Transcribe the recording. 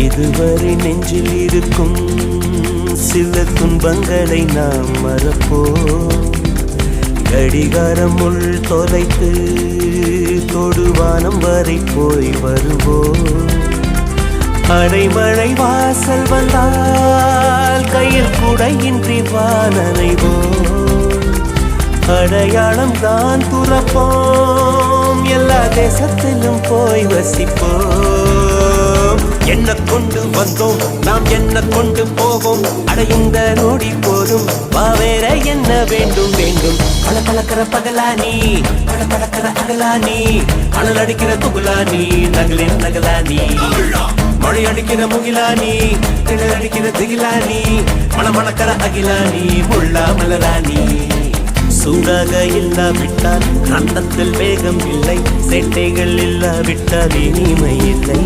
இதுவரை நெஞ்சில் இருக்கும் சில துன்பங்களை நாம் மறப்போம். கடிகாரம் உள் தொலைத்து தொடுவானம் வரை போய் வருவோம். அடைமழை வாசல் வந்தால் கையில் குடையின்றி வானனைவோம். அடையாளம் தான் துறப்போம், எல்லா தேசத்திலும் போய் வசிப்போம். என்ன கொண்டு வந்தோம் நாம் என்ன கொண்டு போவோம், அடையுந்த நோடி போதும் வா வேற என்ன வேண்டும் வேண்டும். பல பழக்கிற பகலானி பல பழக்கிற அகலானி, அனல் அடிக்கிற துகுலானி நகலின் நகலானி, மழை அடிக்கிற முகிலானி கிணல் அடிக்கிற திகிலானி, மணமணக்கிற அகிலானி முள்ளா மலராணி. சூடாக இல்லாவிட்டால் ரத்தத்தில் வேகம் இல்லை, சேட்டைகள் இல்லாவிட்டால் இனிமை இல்லை.